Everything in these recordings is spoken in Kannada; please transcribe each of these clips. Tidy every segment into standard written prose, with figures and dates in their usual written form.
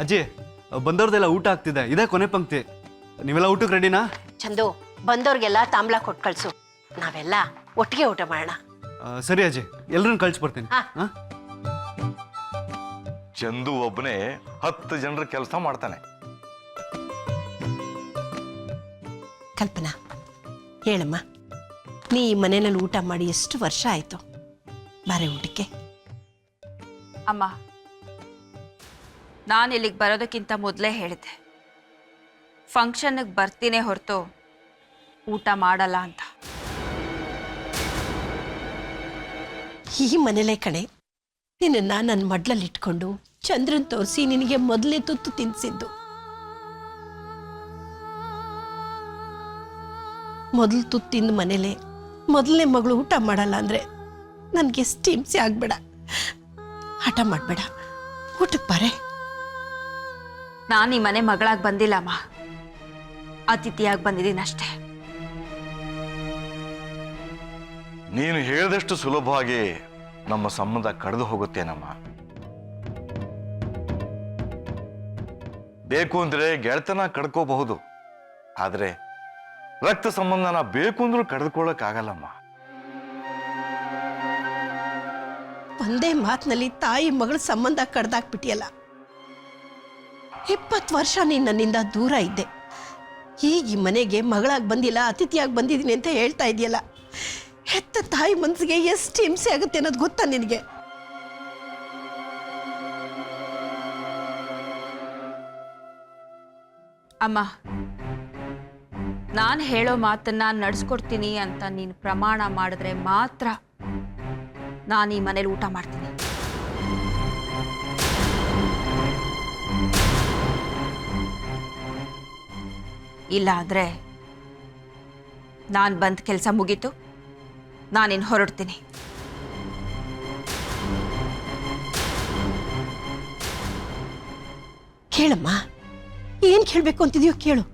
ಅಜ್ಜಿ ಬಂದವ್ರದೆಲ್ಲ ಊಟ ಆಗ್ತಿದೆ, ಇದೇ ಕೊನೆ ಪಂಕ್ತಿ. ನೀವೆಲ್ಲ ಊಟಕ್ಕೆ ರೆಡಿನಾ? ಚಂದು, ಬಂದವ್ರಿಗೆಲ್ಲ ತಾಂಬಲ ಕೊಟ್ಟು ಕಳ್ಸು, ನಾವೆಲ್ಲ ಒಟ್ಟಿಗೆ ಊಟ ಮಾಡೋಣ. ಸರಿ ಅಜ್ಜಿ, ಎಲ್ರನ್ನ ಕಳ್ಸಿಬಿಡ್ತೀನಿ. ಚಂದು ಒಬ್ಬನೇ 10 ಜನರ ಕೆಲಸ ಮಾಡ್ತಾನೆ. ಕಲ್ಪನಾ, ಹೇಳಮ್ಮ, ನೀ ಈ ಮನೆಯಲ್ಲಿ ಊಟ ಮಾಡಿ ಎಷ್ಟು ವರ್ಷ ಆಯ್ತು? ಬಾರೆ ಊಟಕ್ಕೆ. ಅಮ್ಮ, ನಾನು ಇಲ್ಲಿಗೆ ಬರೋದಕ್ಕಿಂತ ಮೊದಲೇ ಹೇಳಿದ್ದೆ, ಫಂಕ್ಷನ್ಗೆ ಬರ್ತೀನಿ ಹೊರತು ಊಟ ಮಾಡಲ್ಲ ಅಂತ. ಈ ಮನೇಲೇ ಕಣೆ ನಿನ್ನ ನನ್ನ ಮಡ್ಲಲ್ಲಿ ಇಟ್ಕೊಂಡು ಚಂದ್ರನ್ ತೋರಿಸಿ ನಿನಗೆ ಮೊದಲೇ ತುತ್ತು ತಿನ್ಸಿದ್ದು. ಮೊದಲು ತುತ್ತಿಂದ ಮನೇಲೆ ಮೊದಲನೇ ಮಗಳು ಊಟ ಮಾಡಲ್ಲ ಅಂದ್ರೆ ನನಗೆ ಎಷ್ಟು ಹಿಂಸೆ ಆಗ್ಬೇಡ. ಹಠ ಮಾಡಬೇಡ, ಊಟಕ್ಕೆ ಬಾರೆ. ನಾನು ಈ ಮನೆ ಮಗಳಾಗಿ ಬಂದಿಲ್ಲಮ್ಮ, ಅತಿಥಿಯಾಗಿ ಬಂದಿದ್ದೀನಿ ಅಷ್ಟೇ. ನೀನು ಹೇಳಿದಷ್ಟು ಸುಲಭವಾಗಿ ನಮ್ಮ ಸಂಬಂಧ ಕಳೆದು ಹೋಗುತ್ತೇನಮ್ಮ. ಬೇಕು ಅಂದ್ರೆ ಗೆಳೆತನ ಕಡ್ಕೋಬಹುದು, ಆದ್ರೆ ರಕ್ತ ಸಂಬಂಧನ ಬೇಕು ಅಂದ್ರೂ ಕಳೆದುಕೊಳ್ಳಕ್ಕಾಗಲ್ಲಮ್ಮ. ಒಂದೇ ಮಾತಿನಲ್ಲಿ ತಾಯಿ ಮಗಳ ಸಂಬಂಧ ಕಡ್ದಾಕ್ಬಿಟ್ಟಿಯಲ್ಲ. 20 ವರ್ಷ ನೀನು ನನ್ನಿಂದ ದೂರ ಇದ್ದೆ, ಈಗ ಈ ಮನೆಗೆ ಮಗಳಾಗಿ ಬಂದಿಲ್ಲ, ಅತಿಥಿಯಾಗಿ ಬಂದಿದ್ದೀನಿ ಅಂತ ಹೇಳ್ತಾ ಇದೆಯಲ್ಲ. ಹೆತ್ತ ತಾಯಿ ಮನಸ್ಸಿಗೆ ಎಷ್ಟು ಹಿಂಸೆ ಆಗುತ್ತೆ ಅನ್ನೋದು ಗೊತ್ತಾ ನಿನಗೆ? ಅಮ್ಮ, ನಾನು ಹೇಳೋ ಮಾತನ್ನ ನಡೆಸ್ಕೊಡ್ತೀನಿ ಅಂತ ನೀನು ಪ್ರಮಾಣ ಮಾಡಿದ್ರೆ ಮಾತ್ರ ನಾನು ಈ ಮನೇಲಿ ಊಟ ಮಾಡ್ತೀನಿ. ಇಲ್ಲ ಅಂದ್ರೆ ನಾನು ಬಂದ ಕೆಲಸ ಮುಗೀತು, ನಾನಿನ್ನು ಹೊರಡ್ತೀನಿ. ಕೇಳಮ್ಮ, ಏನ್ ಕೇಳಬೇಕು ಅಂತಿದೆಯೋ ಕೇಳು.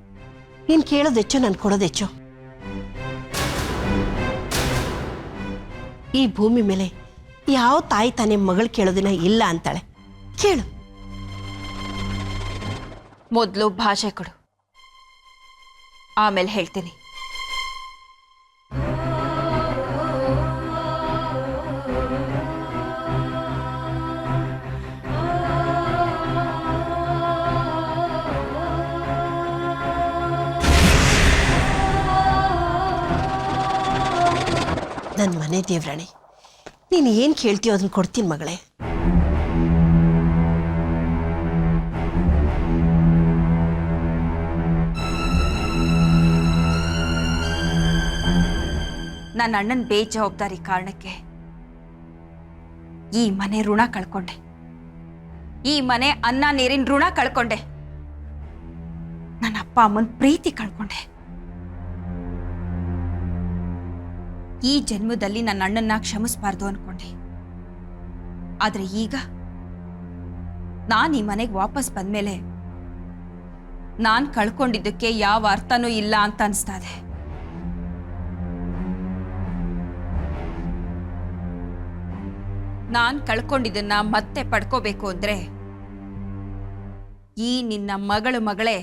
ನೀನು ಕೇಳೋದೆಚ್ಚೋ, ನಾನು ಕೊಡೋದೆಚ್ಚೋ. ಈ ಭೂಮಿ ಮೇಲೆ ಯಾವ ತಾಯಿ ತಾನೇ ಮಗಳು ಕೇಳೋದಿನ ಇಲ್ಲ ಅಂತಾಳೆ. ಕೇಳು. ಮೊದಲು ಭಾಷೆ ಕೊಡು, ಆಮೇಲೆ ಹೇಳ್ತೀನಿ. ನನ್ನ ಮನೆ ದೇವ್ರಾಣಿ, ನೀನು ಏನು ಕೇಳ್ತೀಯೋ ಅದನ್ನ ಕೊಡ್ತೀನಿ ಮಗಳೇ. ನನ್ನ ಅಣ್ಣನ ಬೇಜವಾಬ್ದಾರಿ ಕಾರಣಕ್ಕೆ ಈ ಮನೆ ಋಣ ಕಳ್ಕೊಂಡೆ, ಈ ಮನೆ ಅನ್ನ ನೀರಿನ ಋಣ ಕಳ್ಕೊಂಡೆ, ನನ್ನ ಅಪ್ಪ ಅಮ್ಮನ ಪ್ರೀತಿ ಕಳ್ಕೊಂಡೆ. ಈ ಜನ್ಮದಲ್ಲಿ ನನ್ನ ಅಣ್ಣನ್ನ ಕ್ಷಮಿಸಬಾರ್ದು ಅನ್ಕೊಂಡೆ, ಆದ್ರೆ ಈಗ ನಾನು ಈ ಮನೆಗೆ ವಾಪಸ್ ಬಂದ್ಮೇಲೆ ನಾನು ಕಳ್ಕೊಂಡಿದ್ದಕ್ಕೆ ಯಾವ ಅರ್ಥನೂ ಇಲ್ಲ ಅಂತ ಅನಿಸ್ತಾ ಇದೆ. ನಾನು ಕಳ್ಕೊಂಡಿದ್ದನ್ನ ಮತ್ತೆ ಪಡ್ಕೋಬೇಕು ಅಂದ್ರೆ ಈ ನಿನ್ನ ಮಗಳೇ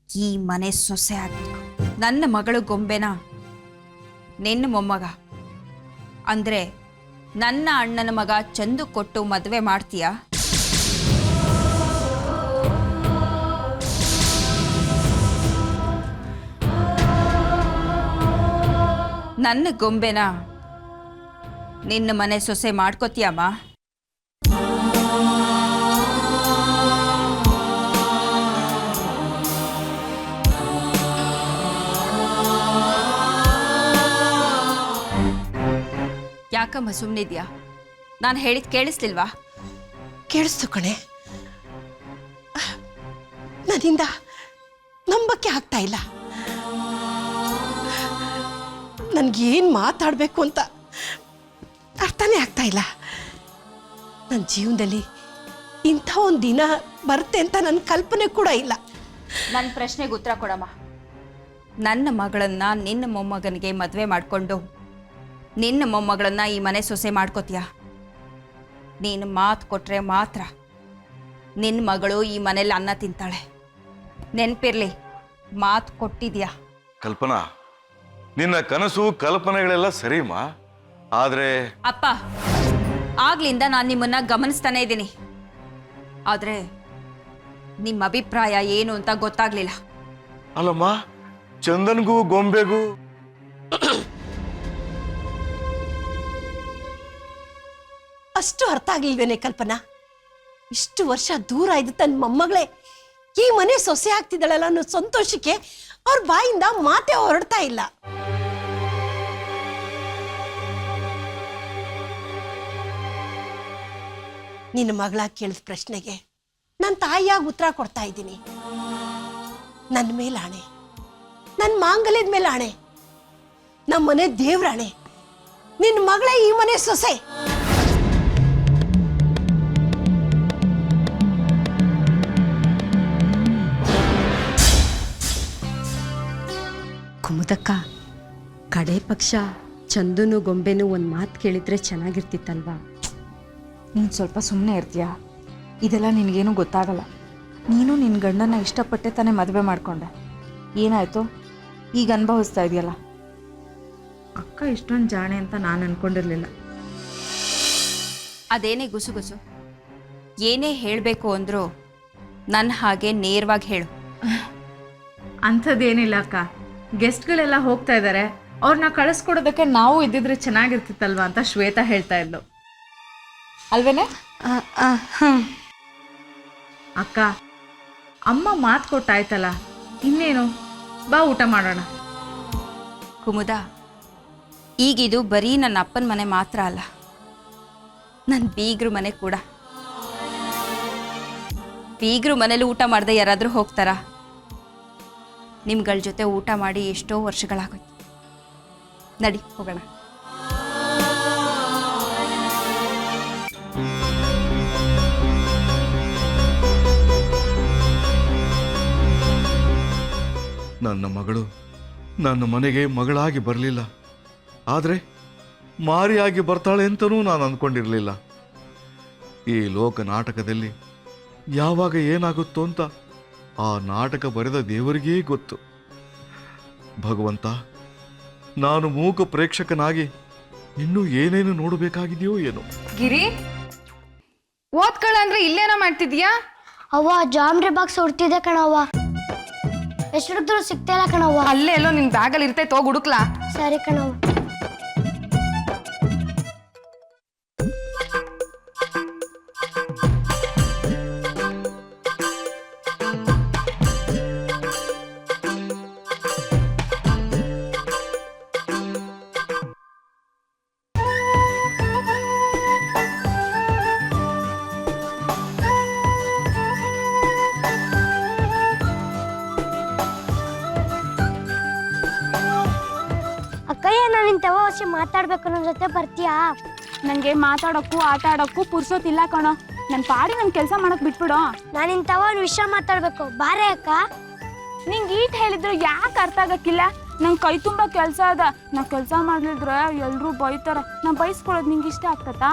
ಈ ಮನೆ ಸೊಸೆ ಆಗ್ಬೇಕು. ನನ್ನ ಮಗಳು ಗೊಂಬೆನ ನಿನ್ನ ಮೊಮ್ಮಗ ಅಂದ್ರೆ ನನ್ನ ಅಣ್ಣನ ಮಗ ಚಂದು ಕೊಟ್ಟು ಮದುವೆ ಮಾಡ್ತೀಯಾ? ನನ್ನ ಗೊಂಬೆನ ನಿನ್ನ ಮನೆ ಸೊಸೆ ಮಾಡ್ಕೋತೀಯಮ್ಮ? ಯಾಕಮ್ಮ ಸುಮ್ಮನಿದ್ಯಾ? ನಾನು ಹೇಳಿದ್ ಕೇಳಿಸ್ಲಿಲ್ವಾ? ಕೇಳಿಸ್ತು ಕಣೆ, ನನ್ನಿಂದ ನಂಬಕ್ಕೆ ಆಗ್ತಾ ಇಲ್ಲ. ನನ್ಗೇನು ಮಾತಾಡಬೇಕು ಅಂತ ಅರ್ಥನೇ ಆಗ್ತಾ ಇಲ್ಲ. ನನ್ನ ಜೀವನದಲ್ಲಿ ಇಂಥ ಒಂದು ದಿನ ಬರುತ್ತೆ ಅಂತ ನನ್ನ ಕಲ್ಪನೆ ಕೂಡ ಇಲ್ಲ. ನನ್ನ ಪ್ರಶ್ನೆಗೆ ಉತ್ತರ ಕೊಡಮ್ಮ. ನನ್ನ ಮಗಳನ್ನ ನಿನ್ನ ಮೊಮ್ಮಗನಿಗೆ ಮದುವೆ ಮಾಡಿಕೊಂಡು ನಿನ್ನ ಮೊಮ್ಮಗಳನ್ನ ಈ ಮನೆ ಸೊಸೆ ಮಾಡ್ಕೋತೀಯ? ನೀನು ಮಾತು ಕೊಟ್ರೆ ಮಾತ್ರ ನಿನ್ನ ಮಗಳು ಈ ಮನೇಲಿ ಅನ್ನ ತಿಂತಾಳೆ. ನೆನ್ಪಿರ್ಲಿ, ಮಾತು ಕೊಟ್ಟಿದ್ಯಾ? ಕಲ್ಪನಾ, ನಿನ್ನ ಕನಸು ಕಲ್ಪನೆಗಳೆಲ್ಲ ಸರಿಮ್ಮ, ಆದ್ರೆ ಅಪ್ಪ, ಆಗ್ಲಿಂದ ನಾನು ನಿಮ್ಮನ್ನ ಗಮನಿಸ್ತಾನೆ ಇದ್ದೀನಿ. ಆದ್ರೆ ನಿಮ್ಮ ಅಭಿಪ್ರಾಯ ಏನು ಅಂತ ಗೊತ್ತಾಗ್ಲಿಲ್ಲ. ಅಲ್ಲಮ್ಮ, ಚಂದನ್ಗೂ ಗೊಂಬೆಗೂ ಅಷ್ಟು ಅರ್ಥ ಆಗ್ಲಿಲ್ವೇನೆ ಕಲ್ಪನಾ? ಇಷ್ಟು ವರ್ಷ ದೂರ ಇದ್ದು ತನ್ನ ಮೊಮ್ಮಗಳೇ ಈ ಮನೆ ಸೊಸೆ ಆಗ್ತಿದ್ದಾಳಲ್ಲ ಅನ್ನೋ ಸಂತೋಷಕ್ಕೆ ಅವ್ರ ಬಾಯಿಂದ ಮಾತೇ ಹೊರಡ್ತಾ ಇಲ್ಲ. ನಿನ್ನ ಮಗಳ ಕೇಳಿದ ಪ್ರಶ್ನೆಗೆ ನನ್ನ ತಾಯಿಯಾಗಿ ಉತ್ತರ ಕೊಡ್ತಾ ಇದ್ದೀನಿ. ನನ್ನ ಮೇಲೆ ಆಣೆ, ನನ್ನ ಮಾಂಗಲ್ಯದ ಮೇಲೆ ಆಣೆ, ನಮ್ಮ ಮನೆ ದೇವ್ರಾಣೆ, ನಿನ್ನ ಮಗಳೇ ಈ ಮನೆ ಸೊಸೆ. ಕುಮುದಕ್ಕ, ಕಡೆ ಪಕ್ಷ ಚಂದನು ಗೊಂಬೆನೂ ಒಂದು ಮಾತು ಕೇಳಿದ್ರೆ ಚೆನ್ನಾಗಿರ್ತಿತ್ತಲ್ವಾ? ನೀನು ಸ್ವಲ್ಪ ಸುಮ್ಮನೆ ಇರ್ತೀಯಾ? ಇದೆಲ್ಲ ನಿನಗೇನು ಗೊತ್ತಾಗಲ್ಲ. ನೀನು ನಿನ್ನ ಗಂಡನ ಇಷ್ಟಪಟ್ಟೆ ತಾನೇ ಮದುವೆ ಮಾಡಿಕೊಂಡೆ. ಏನಾಯಿತು? ಈಗ ಅನುಭವಿಸ್ತಾ ಇದೆಯಲ್ಲ. ಅಕ್ಕ ಇಷ್ಟೊಂದು ಜಾಣೆ ಅಂತ ನಾನು ಅಂದ್ಕೊಂಡಿರಲಿಲ್ಲ. ಅದೇನೇ ಗುಸುಗುಸು? ಏನೇ ಹೇಳಬೇಕು ಅಂದರೂ ನನ್ನ ಹಾಗೆ ನೇರವಾಗಿ ಹೇಳು. ಅಂಥದ್ದೇನಿಲ್ಲ ಅಕ್ಕ. ಗೆಸ್ಟ್ಗಳೆಲ್ಲ ಹೋಗ್ತಾ ಇದ್ದಾರೆ, ಅವ್ರನ್ನ ಕಳಿಸ್ಕೊಡೋದಕ್ಕೆ ನಾವು ಇದ್ದಿದ್ರೆ ಚೆನ್ನಾಗಿರ್ತಿತ್ತಲ್ವ ಅಂತ ಶ್ವೇತಾ ಹೇಳ್ತಾ ಇದ್ಲು ಅಲ್ವೇನೆ? ಅಕ್ಕ, ಅಮ್ಮ ಮಾತು ಕೊಟ್ಟಾಯ್ತಲ್ಲ, ಇನ್ನೇನು, ಬಾ ಊಟ ಮಾಡೋಣ. ಕುಮುದ, ಈಗಿದು ಬರೀ ನನ್ನ ಅಪ್ಪನ ಮನೆ ಮಾತ್ರ ಅಲ್ಲ, ನನ್ನ ಬೀಗ್ರ ಮನೆ ಕೂಡ. ಬೀಗ್ರು ಮನೇಲಿ ಊಟ ಮಾಡದೆ ಯಾರಾದರೂ ಹೋಗ್ತಾರಾ? ನಿಮ್ಗಳ ಜೊತೆ ಊಟ ಮಾಡಿ ಎಷ್ಟೋ ವರ್ಷಗಳಾಗೋಯ್ತು. ನಡಿ ಹೋಗೋಣ. ನನ್ನ ಮಗಳು ನನ್ನ ಮನೆಗೆ ಮಗಳಾಗಿ ಬರಲಿಲ್ಲ, ಆದರೆ ಮಾರಿಯಾಗಿ ಬರ್ತಾಳೆ ಅಂತನೂ ನಾನು ಅಂದ್ಕೊಂಡಿರಲಿಲ್ಲ. ಈ ಲೋಕ ನಾಟಕದಲ್ಲಿ ಯಾವಾಗ ಏನಾಗುತ್ತೋ ಅಂತ ಆ ನಾಟಕ ಬರೆದ ದೇವರಿಗೇ ಗೊತ್ತು. ಭಗವಂತ, ನಾನು ಮೂಕ ಪ್ರೇಕ್ಷಕನಾಗಿ ಇನ್ನೂ ಏನೇನು ನೋಡಬೇಕಾಗಿದೆಯೋ ಏನೋ. ಗಿರಿ, ಓದ್ಕೊಳ್ಳ ಅಂದ್ರೆ ಇಲ್ಲೇನೋ ಮಾಡ್ತಿದ್ಯಾ? ಅವ್ವ, ಜಾಮ್ರಿ ಬಾಕ್ಸ್ ಹೊಡ್ತಿದ್ದೆ ಕಣವ್ವ. ಎಷ್ಟು ಹುಡುಕ್ದ್ರು ಸಿಗ್ತಾ ಇಲ್ಲ ಕಣವ್ವ. ಅಲ್ಲೇ ಎಲ್ಲೋ ನಿನ್ ಬ್ಯಾಗಲ್ಲಿ ಇರ್ತೈತೆ, ಹೋಗಿ ಹುಡುಕ್ಲಾ? ಸರಿ ಕಣವ್ವ. ಅಕ್ಕಯ್ಯ, ನಾನು ನಿನ್ ತವ ವರ್ಷ ಮಾತಾಡ್ಬೇಕು, ನನ್ನ ಜೊತೆ ಬರ್ತೀಯಾ? ನಂಗೆ ಮಾತಾಡೋಕ್ಕೂ ಆಟ ಆಡೋಕ್ಕೂ ಪುರ್ಸೋತಿಲ್ಲ ಕಣೋ. ನನ್ನ ಪಾಡಿ ನನ್ನ ಕೆಲಸ ಮಾಡಕ್ ಬಿಟ್ಬಿಡೋ. ನಾನು ನಿನ್ ತವ ಒಂದು ವಿಷಯ ಮಾತಾಡ್ಬೇಕು, ಬಾರೆ ಅಕ್ಕ. ನಿಂಗೆ ಈಟ್ ಹೇಳಿದ್ರು ಯಾಕೆ ಅರ್ಥ ಆಗಕ್ಕಿಲ್ಲ? ನಂಗೆ ಕೈ ತುಂಬ ಕೆಲಸ ಅದ. ನಾ ಕೆಲಸ ಮಾಡ್ಲಿದ್ರೆ ಎಲ್ಲರೂ ಬೈತಾರೆ. ನಾ ಬೈಸ್ಕೊಳ್ಳೋದು ನಿಂಗೆ ಇಷ್ಟ ಆಗ್ತತಾ?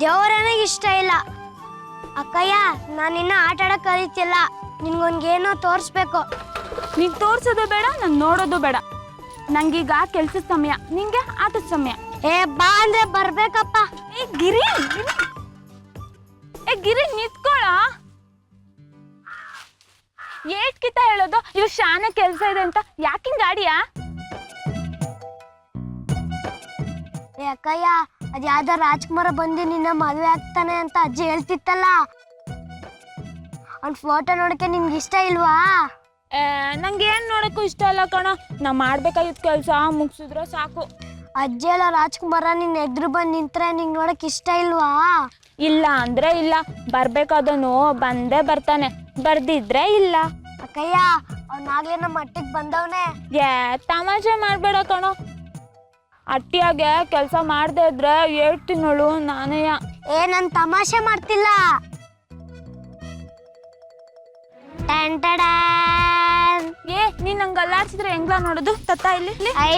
ದೇವರನಿಗೆ ಇಷ್ಟ ಇಲ್ಲ. ಅಕ್ಕಯ್ಯ, ನಾನು ಇನ್ನ ಆಟ ಆಡಕ್ ಕಲಿತಿಲ್ಲ, ನಿನ್ಗೊಂದೇನೋ ತೋರಿಸ್ಬೇಕು. ನೀನು ತೋರ್ಸೋದು ಬೇಡ, ನಾನು ನೋಡೋದು ಬೇಡ. ನಂಗೀಗ ಕೆಲ್ಸದ ಸಮಯ, ನಿಂಗೆ ಆಟದ ಸಮಯ. ಏ ಬಾ ಅಂದ್ರೆ ಬರ್ಬೇಕಪ್ಪ. ಏ ಗಿರಿ, ಗಿರಿ ನಿತ್ಕೊಳ. ಏಟ್ಕಿತ ಹೇಳೋದು, ಇವ್ ಶಾನೆ ಕೆಲ್ಸ ಇದೆ ಅಂತ. ಯಾಕಿಂಗ್ ಗಾಡಿಯಾ? ಏ ಅಕ್ಕಯ್ಯ, ಅದ್ ಯಾವ್ದೋ ರಾಜ್ಕುಮಾರ ಬಂದು ನಿನ್ನ ಮದುವೆ ಆಗ್ತಾನೆ ಅಂತ ಅಜ್ಜಿ ಹೇಳ್ತಿತ್ತಲ್ಲ, ಅವ್ನ ಫೋಟೋ ನೋಡಕ್ಕೆ ನಿಮ್ಗೆ ಇಷ್ಟ ಇಲ್ವಾ? ನಂಗೆ ಏನ್ ನೋಡಕ್ಕೂ ಇಷ್ಟ ಇಲ್ಲ ಕಣ. ನಾ ಮಾಡ್ಬೇಕಾಗಿದ್ದ ಕೆಲಸ ಮುಗಿಸಿದ್ರೆ ಸಾಕು. ಅಜ್ಜಿ ಎಲ್ಲ ರಾಜ್ಕುಮಾರ ನಿನ್ನ ಎದುರು ಬಂದು ನಿಂತ್ರೆ ನಿಂಗೆ ನೋಡಕ್ ಇಷ್ಟ ಇಲ್ವಾ? ಇಲ್ಲ ಅಂದ್ರೆ ಇಲ್ಲ, ಬರ್ಬೇಕಾದನು ಬಂದೇ ಬರ್ತಾನೆ, ಬರ್ದಿದ್ರೆ ಇಲ್ಲ. ಅಕ್ಕಯ್ಯ, ಅವ್ನಾಗ್ಲೇ ನಮ್ಮ ಮಟ್ಟಿಗೆ ಬಂದವನೇ. ತಮಾಷೆ ಮಾಡ್ಬೇಡ ಕಣೋ. ಅಟ್ಟಿಯಾಗೆ ಕೆಲಸ ಮಾಡದೇ ಇದ್ರೆ ಹೇಳ್ತೀನೋಳು ನಾನೇಯ. ನನ್ ತಮಾಷೆ ಮಾಡ್ತಿಲ್ಲ. ಟನ್ ಟಡನ್. ನೀನ್ ನಂಗೆ ಅಲ್ಲಾಡ್ಸಿದ್ರೆ ಹೆಂಗ್ಲ ನೋಡೋದು ತತ್ತ ಇಲ್ಲಿ ಐ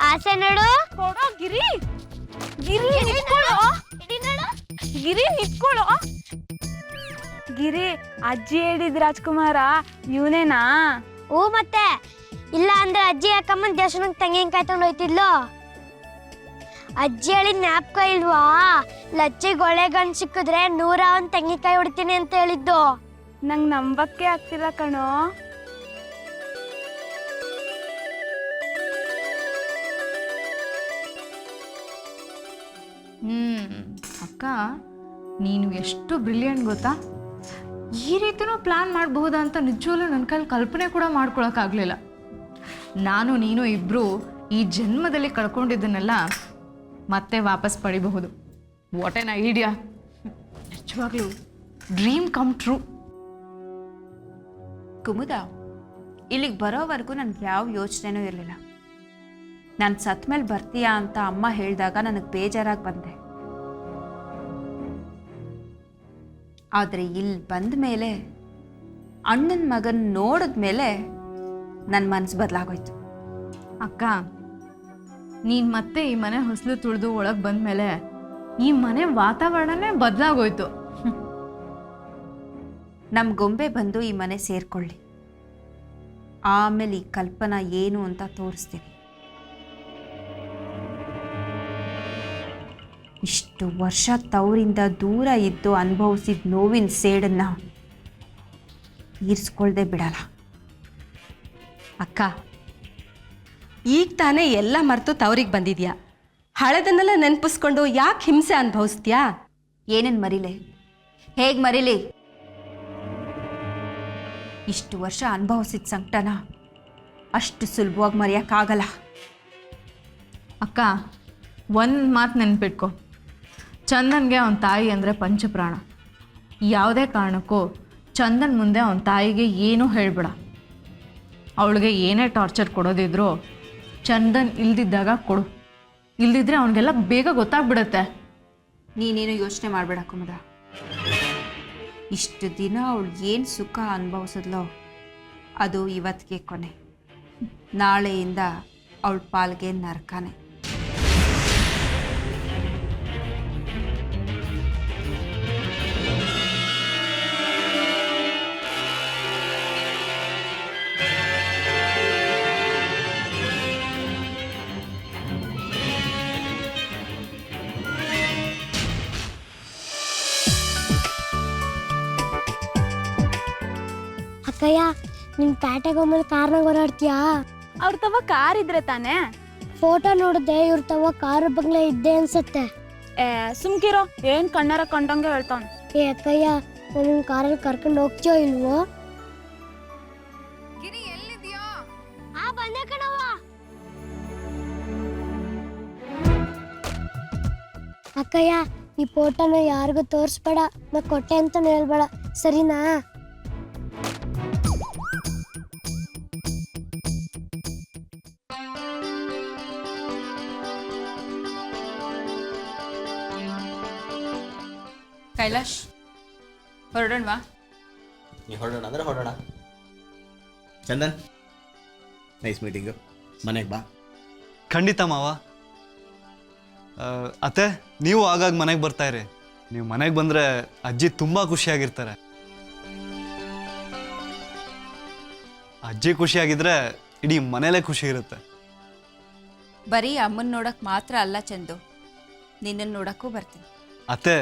ಆಸೆ ನೋಡು. ಕೊಡೋ ಗಿರಿ ಗಿರಿ ನಿತ್ಕೊಳ್ಳೋ ಗಿರಿ ನಿತ್ಕೊಳ್ಳೋ ಗಿರಿ ಅಜ್ಜಿ ಹೇಳಿದ್ ರಾಜ್ಕುಮಾರ ಇವನೇನಾ? ಹೂ ಮತ್ತೆ ಇಲ್ಲ ಅಂದ್ರೆ ಅಜ್ಜಿ ಯಾಕಮ್ಮನ್ ದೇವಸ್ಥಾನಕ್ಕೆ ತೆಂಗಿನಕಾಯಿ ತಗೊಂಡು ಹೋಯ್ತಿದ್ಲು. ಅಜ್ಜಿ ಹೇಳಿದ್ ಜ್ಞಾಪಕ ಇಲ್ವಾ? ಲಚ್ಚಿಗೆ ಒಳ್ಳೆ ಗಂಡು ಸಿಕ್ಕಿದ್ರೆ 101 ತೆಂಗಿನಕಾಯಿ ಹೊಡಿತೀನಿ ಅಂತ ಹೇಳಿದ್ದು. ನಂಗೆ ನಂಬಕ್ಕೆ ಆಗ್ತಿಲ್ಲ ಕಣೋ. ಅಕ್ಕ ನೀನು ಎಷ್ಟು ಬ್ರಿಲಿಯಂಟ್ ಗೊತ್ತಾ. ಈ ರೀತಿನೂ ಪ್ಲ್ಯಾನ್ ಮಾಡಬಹುದಾ ಅಂತ ನಿಜವಲ್ಲೂ ನನ್ನ ಕೈಲಿ ಕಲ್ಪನೆ ಕೂಡ ಮಾಡ್ಕೊಳಕ್ಕಾಗಲಿಲ್ಲ. ನಾನು ನೀನು ಇಬ್ಬರು ಈ ಜನ್ಮದಲ್ಲಿ ಕಳ್ಕೊಂಡಿದ್ದನ್ನೆಲ್ಲ ಮತ್ತೆ ವಾಪಸ್ ಪಡಿಬಹುದು. What N idea. ನಿಜವಾಗ್ಲೂ ಡ್ರೀಮ್ ಕಮ್ ಟ್ರೂ. ಕುಮುದ, ಇಲ್ಲಿಗೆ ಬರೋವರೆಗೂ ನನಗೆ ಯಾವ ಯೋಚನೆನೂ ಇರಲಿಲ್ಲ. ನಾನು ಸತ್ ಮೇಲೆ ಬರ್ತೀಯಾ ಅಂತ ಅಮ್ಮ ಹೇಳಿದಾಗ ನನಗೆ ಬೇಜಾರಾಗಿ ಬಂದೆ. ಆದರೆ ಇಲ್ಲಿ ಬಂದ ಮೇಲೆ ಅಣ್ಣನ ಮಗನ ನೋಡಿದ ಮೇಲೆ ನನ್ನ ಮನಸ್ಸು ಬದಲಾಗೋಯ್ತು. ಅಕ್ಕ ನೀನು ಮತ್ತೆ ಈ ಮನೆ ಹೊಸಲು ತುಳಿದು ಒಳಗೆ ಬಂದಮೇಲೆ ಈ ಮನೆ ವಾತಾವರಣನೇ ಬದಲಾಗೋಯ್ತು. ನಮ್ಮ ಗೊಂಬೆ ಬಂದು ಈ ಮನೆ ಸೇರ್ಕೊಳ್ಳಿ, ಆಮೇಲೆ ಈ ಕಲ್ಪನಾ ಏನು ಅಂತ ತೋರಿಸ್ತೀನಿ. ಇಷ್ಟು ವರ್ಷ ತವರಿಂದ ದೂರ ಇದ್ದು ಅನುಭವಿಸಿದ ನೋವಿನ ಸೇಡನ್ನು ತೀರಿಸ್ಕೊಳ್ದೆ ಬಿಡಲ್ಲ. ಅಕ್ಕ, ಈಗ ತಾನೇ ಎಲ್ಲ ಮರೆತು ತವ್ರಿಗೆ ಬಂದಿದ್ಯಾ. ಹಳೆದನ್ನೆಲ್ಲ ನೆನಪಿಸ್ಕೊಂಡು ಯಾಕೆ ಹಿಂಸೆ ಅನುಭವಿಸ್ತೀಯಾ? ಏನೇನು ಮರಿಲೆ? ಹೇಗೆ ಮರಿಲಿ? ಇಷ್ಟು ವರ್ಷ ಅನುಭವಿಸಿದ ಸಂಕಟನ ಅಷ್ಟು ಸುಲಭವಾಗಿ ಮರೆಯೋಕ್ಕಾಗಲ್ಲ. ಅಕ್ಕ ಒಂದು ಮಾತು ನೆನ್ಪಿಟ್ಕೊ, ಚಂದನ್ಗೆ ಅವನ ತಾಯಿ ಅಂದರೆ ಪಂಚಪ್ರಾಣ. ಯಾವುದೇ ಕಾರಣಕ್ಕೂ ಚಂದನ್ ಮುಂದೆ ಅವನ ತಾಯಿಗೆ ಏನೂ ಹೇಳ್ಬೇಡ. ಅವಳಿಗೆ ಏನೇ ಟಾರ್ಚರ್ ಕೊಡೋದಿದ್ರು ಚಂದನ್ ಇಲ್ದಿದ್ದಾಗ ಕೊಡು, ಇಲ್ದಿದ್ರೆ ಅವನಿಗೆಲ್ಲ ಬೇಗ ಗೊತ್ತಾಗ್ಬಿಡುತ್ತೆ. ನೀನೇನು ಯೋಚನೆ ಮಾಡಬೇಡ ಕುಮುದ. ಇಷ್ಟು ದಿನ ಅವಳು ಏನು ಸುಖ ಅನುಭವಿಸಿದ್ಲೋ ಅದು ಇವತ್ತಿಗೆ ಕೊನೆ. ನಾಳೆಯಿಂದ ಅವಳ ಪಾಲ್ಗೆ ನರಕನೇ. ಅಕ್ಕಯ್ಯ ನಿನ್ ಪ್ಯಾಟೆಗೆ ಹೋದ್ಮೇಲೆ ಕಾರ್ನಾಗ ಓಡಾಡ್ತೀಯಾ? ಅವ್ರ ತವ ಕಾರ್ ಇದ್ರೆ ತಾನೇ. ಫೋಟೋ ನೋಡಿದೆ, ಇವ್ರ ತವ ಕಾರ್ ಬಂಗ್ಲೆ ಇದ್ದೆ ಅನ್ಸತ್ತೆ. ಸುಮ್ಕಿರೋ, ಏನ್ ಕಣ್ಣಾರ ಕಂಡಂಗೆ ಹೇಳ್ತಾವ್. ಏ ಅಕ್ಕಯ್ಯ, ನನ್ನ ಕಾರಲ್ಲಿ ಕರ್ಕೊಂಡು ಹೋಗ್ತೀಯೋ ಇಲ್ವೋ? ಗಿರಿ ಎಲ್ಲಿದ್ಯೋ? ಬಂದೆ ಕಣವ್ವ. ಅಕ್ಕಯ್ಯ, ಈ ಫೋಟೋನ ಯಾರಿಗೂ ತೋರಿಸ್ಬೇಡ, ನಾ ಕೊಟ್ಟೆ ಅಂತ ಹೇಳ್ಬೇಡ, ಸರಿನಾ? ಕೈಲಾಶ್, ಹೊರಡೋಣವಾ? ನೀವು ಹೊರಡೋಣ ಅಂದರೆ ಹೊರಡೋಣ. Chandan, nice meeting. ಮನೆಗೆ ಬಾ. ಖಂಡಿತ ಮಾವ. ಅತ್ತೆ, ನೀವು ಆಗಾಗ ಮನೆಗೆ ಬರ್ತಾ ಇರಿ. ನೀವು ಮನೆಗೆ ಬಂದರೆ ಅಜ್ಜಿ ತುಂಬ ಖುಷಿಯಾಗಿರ್ತಾರೆ. ಅಜ್ಜಿ ಖುಷಿಯಾಗಿದ್ರೆ ಇಡೀ ಮನೇಲೇ ಖುಷಿ ಇರುತ್ತೆ. ಬರೀ ಅಮ್ಮನ ನೋಡಕ್ಕೆ ಮಾತ್ರ ಅಲ್ಲ ಚಂದು, ನಿನ್ನನ್ನು ನೋಡಕ್ಕೂ ಬರ್ತೀನಿ. ಅತ್ತೆ,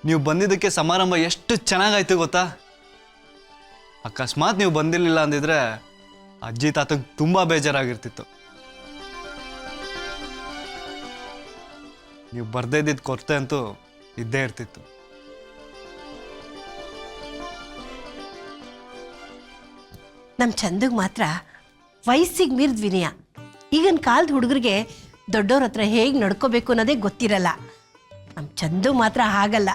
ನೀವು ಬಂದಿದ್ದಕ್ಕೆ ಸಮಾರಂಭ ಎಷ್ಟು ಚೆನ್ನಾಗಾಯ್ತು ಗೊತ್ತಾ? ಅಕಸ್ಮಾತ್ ನೀವು ಬಂದಿರಲಿಲ್ಲ ಅಂದಿದ್ರೆ ಅಜ್ಜಿ ತಾತಂಗೆ ತುಂಬ ಬೇಜಾರಾಗಿರ್ತಿತ್ತು. ನೀವು ಬರ್ದೇ ಇದ್ದಿದ್ದು ಕೊರತೆ ಅಂತೂ ಇದ್ದೇ ಇರ್ತಿತ್ತು. ನಮ್ಮ ಚಂದಗೆ ಮಾತ್ರ ವಯಸ್ಸಿಗೆ ಮೀರಿದ ವಿನಯ. ಈಗಿನ ಕಾಲದ ಹುಡುಗರಿಗೆ ದೊಡ್ಡವ್ರ ಹತ್ರ ಹೇಗೆ ನಡ್ಕೋಬೇಕು ಅನ್ನೋದೇ ಗೊತ್ತಿರಲ್ಲ. ನಮ್ಮ ಚಂದು ಮಾತ್ರ ಹಾಗಲ್ಲ.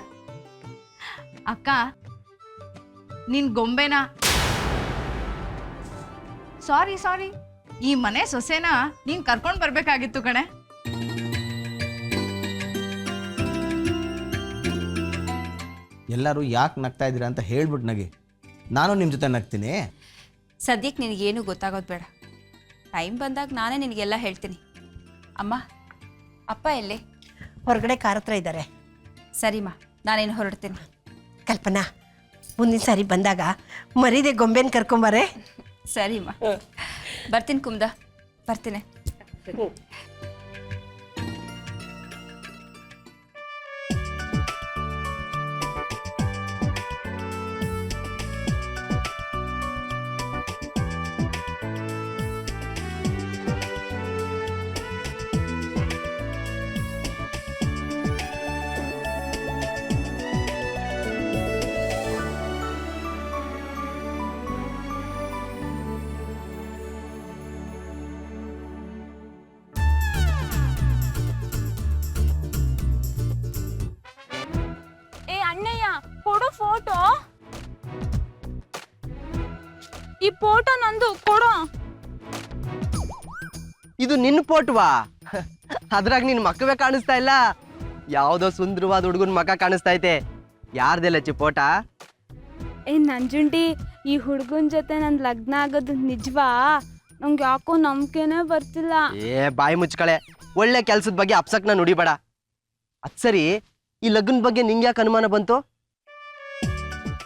ಅಕ್ಕ, ನಿನ್ ಗೊಂಬೆನ ಸಾರಿ ಈ ಮನೆ ಸೊಸೆನ ನೀನ್ ಕರ್ಕೊಂಡು ಬರ್ಬೇಕಾಗಿತ್ತು ಕಣೆ. ಎಲ್ಲರೂ ಯಾಕೆ ನಗ್ತಾ ಇದ್ದೀರಾ ಅಂತ ಹೇಳ್ಬಿಟ್ಟು ನಗೆ, ನಾನು ನಿಮ್ಮ ಜೊತೆ ನಗ್ತೀನಿ. ಸದ್ಯಕ್ಕೆ ನಿನಗೇನು ಗೊತ್ತಾಗೋದು ಬೇಡ. ಟೈಮ್ ಬಂದಾಗ ನಾನೇ ನಿನಗೆಲ್ಲ ಹೇಳ್ತೀನಿ. ಅಮ್ಮ, ಅಪ್ಪ ಎಲ್ಲೇ? ಹೊರಗಡೆ ಕಾರ್ ಹತ್ರ ಇದ್ದಾರೆ. ಸರಿಮ್ಮ, ನಾನೇನು ಹೊರಡ್ತೀನಿ. ಕಲ್ಪನಾ, ಮುಂದಿನ ಸಾರಿ ಬಂದಾಗ ಮರೀದೆ ಗೊಂಬೆನ ಕರ್ಕೊಂಬಾರೆ. ಸರಿಮ್ಮ, ಬರ್ತೀನಿ ಕುಮ್ದ, ಬರ್ತೀನಿ. ಏ ಅಣ್ಣಯ್ಯ, ಕೊಡು ಫೋಟೋ. ಈ ಫೋಟೋ ನಂದು, ಕೊಡು. ಇದು ನಿನ್ನ ಫೋಟೋವಾ? ಅದ್ರಾಗ ನಿನ್ ಮಕ್ಕವೇ ಕಾಣಿಸ್ತಾ ಇಲ್ಲ, ಯಾವ್ದೋ ಸುಂದರವಾದ ಹುಡುಗನ ಮಕ್ಕ ಕಾಣಿಸ್ತಾ ಐತೆ. ಯಾರ್ದೆಲ್ಲಚ್ಚಿ ಫೋಟಾ? ಏ ನಂಜುಂಡಿ, ಈ ಹುಡುಗನ ಜೊತೆ ನನ್ ಲಗ್ನ ಆಗೋದು ನಿಜವಾ? ನಂಗೆ ಯಾಕೋ ನಂಬಿಕೆನೇ ಬರ್ತಿಲ್ಲ. ಏ ಬಾಯಿ ಮುಚ್ಕಳೆ, ಒಳ್ಳೆ ಕೆಲ್ಸದ ಬಗ್ಗೆ ಅಪ್ಸಕ್ನ ನುಡಿಬೇಡ. ಅದ್ ಸರಿ, ಈ ಲಗ್ನ ಬಗ್ಗೆ ನಿಂಗೆ ಯಾಕೆ ಅನುಮಾನ ಬಂತು?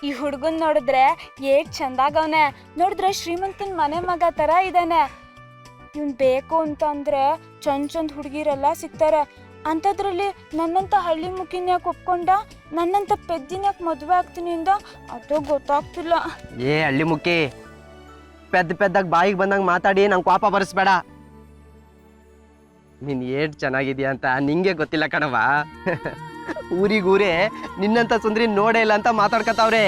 ಈ ಹುಡುಗನ್ ನೋಡಿದ್ರೆ ಏಟ್ ಚಂದಾಗವನೆ, ನೋಡಿದ್ರೆ ಶ್ರೀಮಂತನ ಮನೆ ಮಗ ತರ ಇದ್ದಾನೆ. ಇವ್ನ್ ಬೇಕು ಅಂತಂದ್ರೆ ಚಂದ್ ಹುಡುಗಿರೆಲ್ಲ ಸಿಗ್ತಾರೆ. ಅಂಥದ್ರಲ್ಲಿ ನನ್ನಂತ ಹಳ್ಳಿ ಮುಖಿನ ಯಾಕೆ ಒಪ್ಕೊಂಡ, ನನ್ನಂತ ಪೆದ್ದಿನ ಯಾಕೆ ಮದುವೆ ಆಗ್ತೀನಿ ಅಂದ, ಅದು ಗೊತ್ತಾಗ್ತಿಲ್ಲ. ಏ ಹಳ್ಳಿ ಮುಖಿ, ಪೆದ್ದಾಗ ಬಾಯಿಗೆ ಬಂದಂಗೆ ಮಾತಾಡಿ ನಂಗೆ ಪಾಪ ಬರೆಸ್ಬೇಡ. ನೀನ್ ಏಟ್ ಚೆನ್ನಾಗಿದ್ಯಾ ಅಂತ ನಿಂಗೆ ಗೊತ್ತಿಲ್ಲ ಕಣವ. ಊರಿಗೂರೇ ನಿನ್ನಂತ ಸುಂದ್ರಿ ನೋಡೇ ಇಲ್ಲ ಅಂತ ಮಾತಾಡ್ಕತಾವ್ರೆ.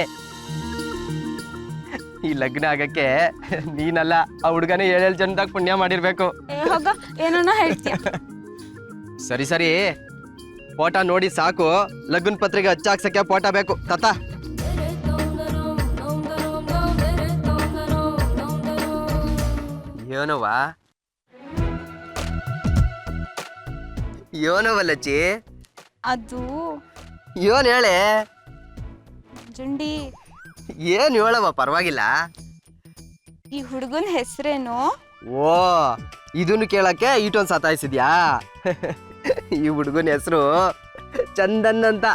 ಈ ಲಗ್ನ ಆಗಕ್ಕೆ ನೀನಲ್ಲ, ಆ ಹುಡುಗನೇ 7 ಜನದಾಗ ಪುಣ್ಯ ಮಾಡಿರ್ಬೇಕು. ಹೋಗ, ಏನೋ ಹೇಳ್ತೀಯ. ಸರಿ ಸರಿ, ಫೋಟೋ ನೋಡಿ ಸಾಕು. ಲಗ್ನ ಪತ್ರಿಕೆ ಹಚ್ಚಾಕ್ಸಕ್ಕೆ ಫೋಟೋ ಬೇಕು ತಾತ. ಏನವಾ ಏನವಲ್ಲಚ್ಚಿ? ಅದು ಏನ್ ಹೇಳೆ? ಜುಂಡಿ, ಏನ್ ಹೇಳವ, ಪರವಾಗಿಲ್ಲ. ಈ ಹುಡುಗನ ಹೆಸರೇನು? ಓ, ಇದನ್ನು ಕೇಳಕ್ಕೆ ಇಟೊಂದು ಸತಾಯಿಸಿದ್ಯಾ? ಈ ಹುಡುಗನ ಹೆಸರು ಚಂದನ್ ಅಂತ.